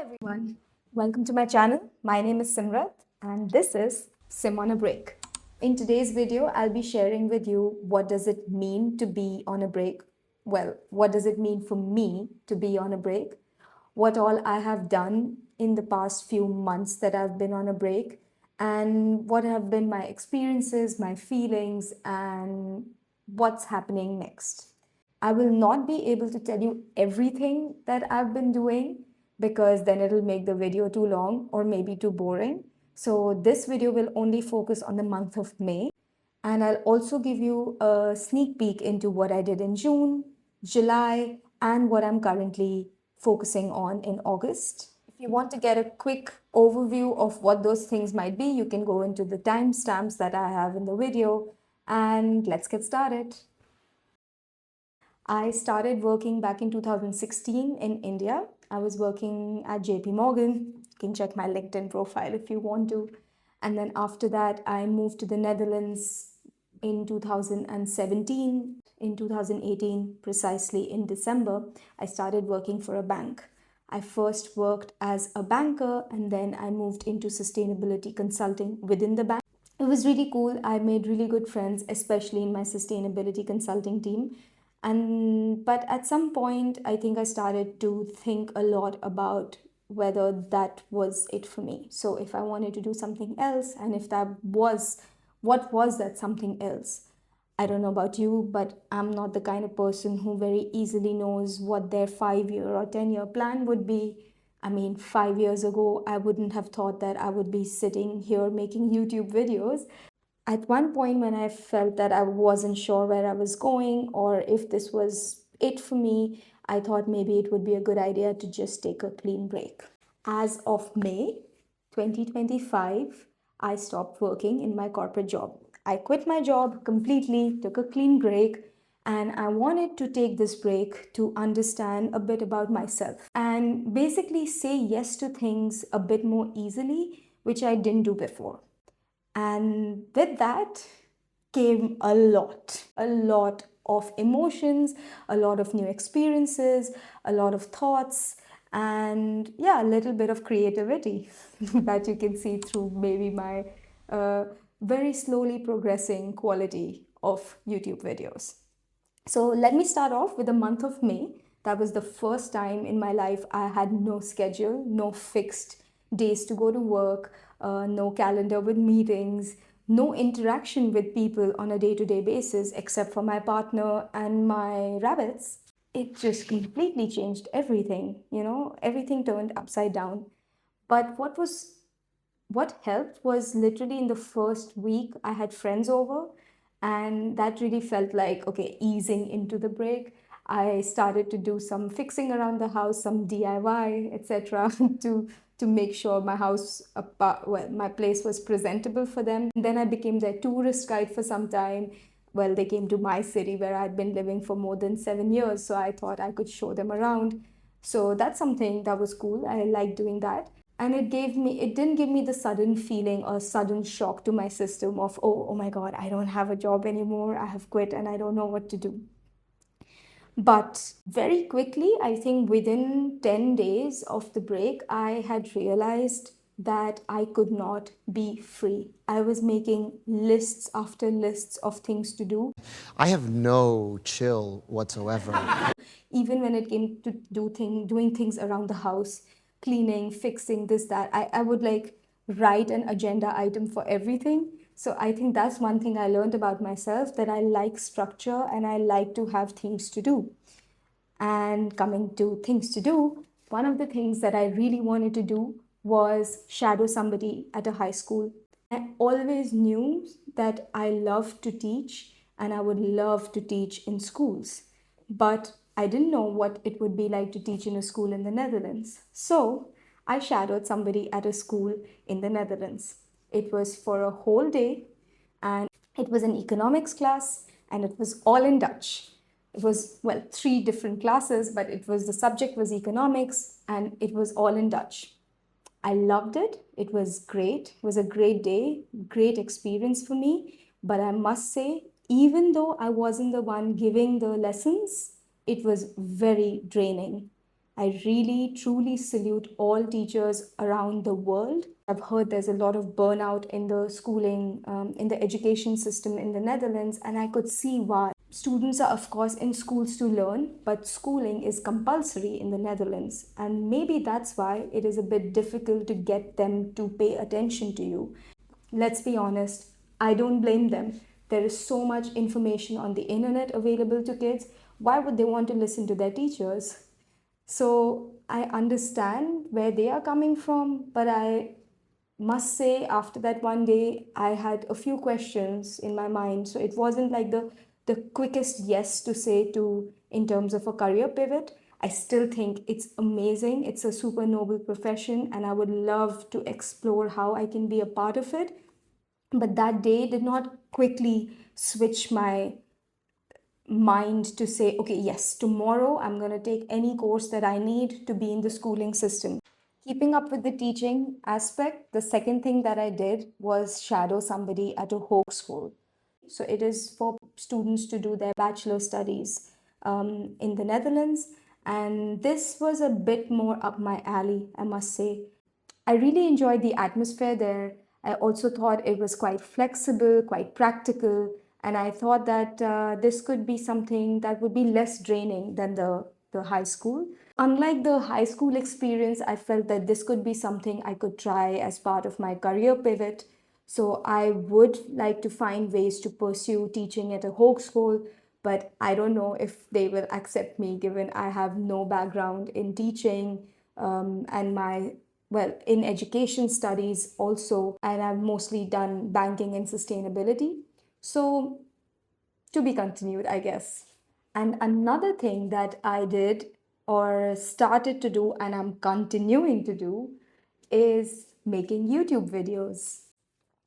everyone, welcome to my channel. My name is Simrat and this is Sim on a Break. In today's video, I'll be sharing with you what does it mean to be on a break. Well, what does it mean for me to be on a break? What all I have done in the past few months that I've been on a break, and what have been my experiences, my feelings, and what's happening next. I will not be able to tell you everything that I've been doing because then it'll make the video too long or maybe too boring. So this video will only focus on the month of May, and I'll also give you a sneak peek into what I did in June, July, and what I'm currently focusing on in August. If you want to get a quick overview of what those things might be, you can go into the timestamps that I have in the video, and let's get started. I started working back in 2016 in India. I was working at JP Morgan. You can check my LinkedIn profile if you want to. And then after that, I moved to the Netherlands in 2017. In 2018, precisely in December, I started working for a bank. I first worked as a banker and then I moved into sustainability consulting within the bank. It was really cool. I made really good friends, especially in my sustainability consulting team. But at some point, I think I started to think a lot about whether that was it for me. So if I wanted to do something else, and if that was, what was that something else? I don't know about you, but I'm not the kind of person who very easily knows what their 5 year or 10 year plan would be. I mean, 5 years ago, I wouldn't have thought that I would be sitting here making YouTube videos. At one point, when I felt that I wasn't sure where I was going or if this was it for me, I thought maybe it would be a good idea to just take a clean break. As of May 2025, I stopped working in my corporate job. I quit my job completely, took a clean break, and I wanted to take this break to understand a bit about myself and basically say yes to things a bit more easily, which I didn't do before. And with that came a lot of emotions, a lot of new experiences, a lot of thoughts, and yeah, a little bit of creativity that you can see through maybe my very slowly progressing quality of YouTube videos. So let me start off with the month of May. That was the first time in my life I had no schedule, no fixed days to go to work, no calendar with meetings, no interaction with people on a day-to-day basis except for my partner and my rabbits. It just completely changed everything, everything turned upside down. But what helped was literally in the first week I had friends over, and that really felt like okay, easing into the break. I started to do some fixing around the house, some DIY, etc. to make sure my house, my place was presentable for them. And then I became their tourist guide for some time. Well, they came to my city where I'd been living for more than 7 years, so I thought I could show them around. So that's something that was cool. I liked doing that. And it didn't give me the sudden feeling or sudden shock to my system of, oh my God, I don't have a job anymore. I have quit and I don't know what to do. But very quickly, I think within 10 days of the break, I had realized that I could not be free. I was making lists after lists of things to do. I have no chill whatsoever. Even when it came to doing things around the house, cleaning, fixing this, that, I would like write an agenda item for everything. So I think that's one thing I learned about myself, that I like structure and I like to have things to do. And coming to things to do, one of the things that I really wanted to do was shadow somebody at a high school. I always knew that I loved to teach and I would love to teach in schools, but I didn't know what it would be like to teach in a school in the Netherlands. So I shadowed somebody at a school in the Netherlands. It was for a whole day and it was an economics class and it was all in Dutch. It was, well, 3 different classes, but the subject was economics and it was all in Dutch. I loved it. It was great. It was a great day, great experience for me. But I must say, even though I wasn't the one giving the lessons, it was very draining. I really truly salute all teachers around the world. I've heard there's a lot of burnout in the schooling, in the education system in the Netherlands, and I could see why. Students are, of course, in schools to learn, but schooling is compulsory in the Netherlands, and maybe that's why it is a bit difficult to get them to pay attention to you. Let's be honest, I don't blame them. There is so much information on the internet available to kids. Why would they want to listen to their teachers? So I understand where they are coming from, but I must say, after that one day, I had a few questions in my mind. So it wasn't like the quickest yes to say to in terms of a career pivot. I still think it's amazing. It's a super noble profession, and I would love to explore how I can be a part of it. But that day did not quickly switch my mind to say, okay, yes, tomorrow I'm going to take any course that I need to be in the schooling system. Keeping up with the teaching aspect, the second thing that I did was shadow somebody at a Hogeschool. So it is for students to do their bachelor studies in the Netherlands. And this was a bit more up my alley, I must say. I really enjoyed the atmosphere there. I also thought it was quite flexible, quite practical, and I thought that this could be something that would be less draining than the high school. Unlike the high school experience, I felt that this could be something I could try as part of my career pivot. So I would like to find ways to pursue teaching at a Hogeschool, but I don't know if they will accept me given I have no background in teaching and my well in education studies also, and I've mostly done banking and sustainability. So to be continued, I guess. And another thing that I did or started to do and I'm continuing to do is making YouTube videos.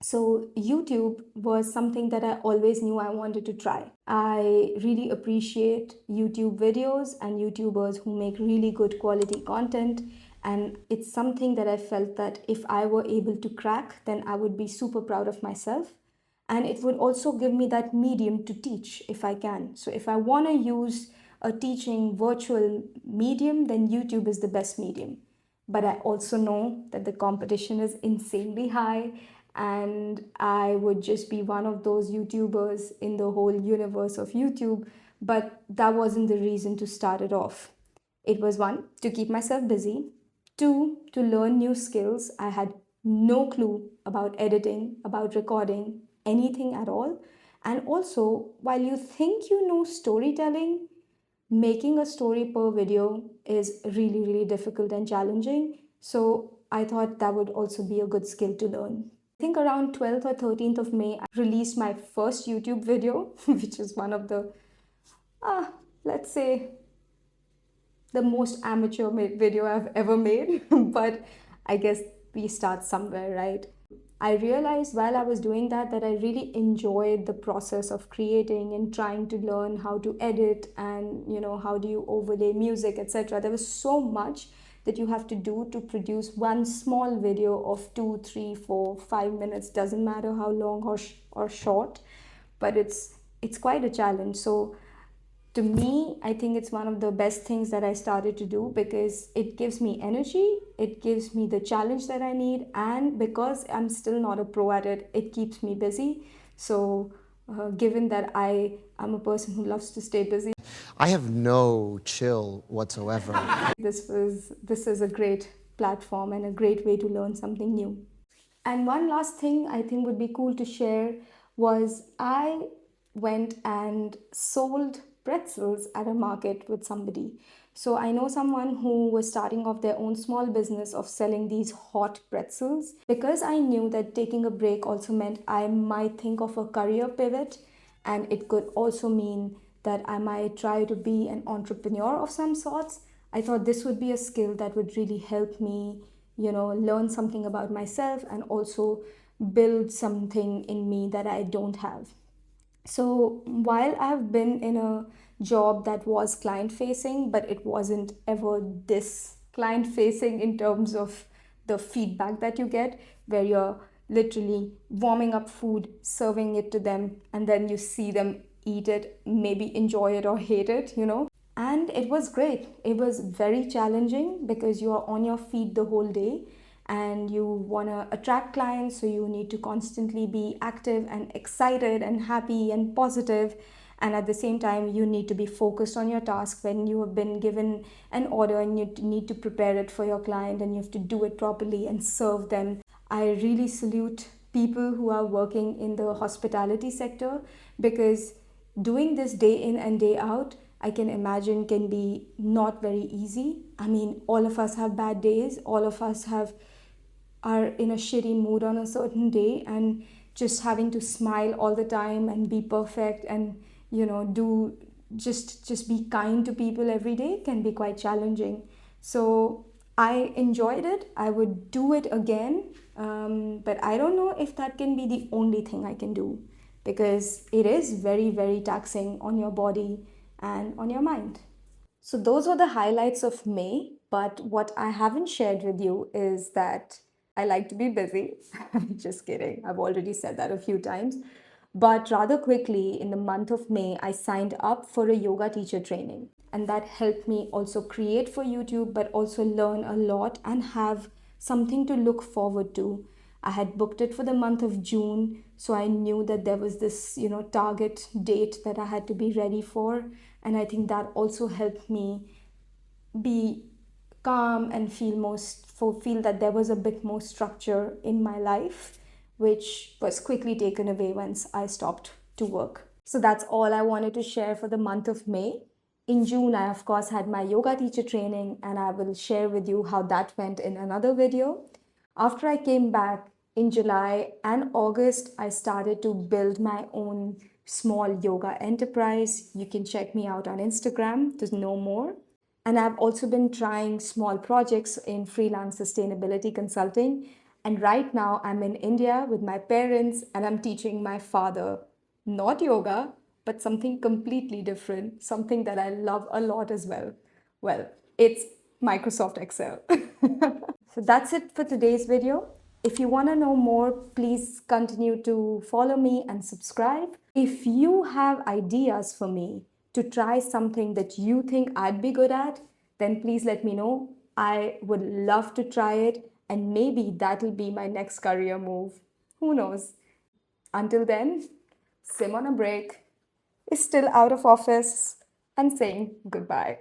So, YouTube was something that I always knew I wanted to try. I really appreciate YouTube videos and YouTubers who make really good quality content. And it's something that I felt that if I were able to crack, then I would be super proud of myself. And it would also give me that medium to teach if I can. So, if I want to use a teaching virtual medium, then YouTube is the best medium. But I also know that the competition is insanely high, and I would just be one of those YouTubers in the whole universe of YouTube. But that wasn't the reason to start it off. It was one, to keep myself busy, two, to learn new skills. I had no clue about editing, about recording, anything at all. And also, while you think you know storytelling, making a story per video is really, really difficult and challenging. So I thought that would also be a good skill to learn. I think around 12th or 13th of May, I released my first YouTube video, which is one of the, let's say, the most amateur video I've ever made. But I guess we start somewhere, right? I realized while I was doing that I really enjoyed the process of creating and trying to learn how to edit and how do you overlay music, etc. There was so much that you have to do to produce one small video of 2, 3, 4, 5 minutes. Doesn't matter how long or short, but it's quite a challenge. So to me, I think it's one of the best things that I started to do because it gives me energy, it gives me the challenge that I need, and because I'm still not a pro at it, it keeps me busy. So, given that I am a person who loves to stay busy, I have no chill whatsoever. this is a great platform and a great way to learn something new. And one last thing I think would be cool to share was I went and sold pretzels at a market with somebody. So I know someone who was starting off their own small business of selling these hot pretzels. Because I knew that taking a break also meant I might think of a career pivot, and it could also mean that I might try to be an entrepreneur of some sorts. I thought this would be a skill that would really help me, learn something about myself and also build something in me that I don't have. So while I've been in a job that was client facing, but it wasn't ever this client facing in terms of the feedback that you get, where you're literally warming up food, serving it to them, and then you see them eat it, maybe enjoy it or hate it. And it was great. It was very challenging because you are on your feet the whole day and you want to attract clients, so you need to constantly be active and excited and happy and positive. And at the same time, you need to be focused on your task when you have been given an order and you need to prepare it for your client and you have to do it properly and serve them. I really salute people who are working in the hospitality sector because doing this day in and day out, I can imagine can be not very easy. I mean, all of us have bad days, all of us have are in a shitty mood on a certain day, and just having to smile all the time and be perfect and do just be kind to people every day can be quite challenging. So I enjoyed it. I would do it again, but I don't know if that can be the only thing I can do because it is very, very taxing on your body and on your mind. So, those were the highlights of May. But what I haven't shared with you is that I like to be busy. Just kidding. I've already said that a few times. But rather quickly, in the month of May, I signed up for a yoga teacher training. And that helped me also create for YouTube, but also learn a lot and have something to look forward to. I had booked it for the month of June, so I knew that there was this, target date that I had to be ready for. And I think that also helped me be calm and feel that there was a bit more structure in my life, which was quickly taken away once I stopped to work. So that's all I wanted to share for the month of May. In June, I of course had my yoga teacher training, and I will share with you how that went in another video. After I came back in July and August, I started to build my own small yoga enterprise. You can check me out on Instagram to know more. And I've also been trying small projects in freelance sustainability consulting. And right now, I'm in India with my parents and I'm teaching my father not yoga, but something completely different, something that I love a lot as well. Well, it's Microsoft Excel. So that's it for today's video. If you want to know more, please continue to follow me and subscribe. If you have ideas for me to try something that you think I'd be good at, then please let me know. I would love to try it, and maybe that'll be my next career move. Who knows? Until then, Sim on a break is still out of office and saying goodbye.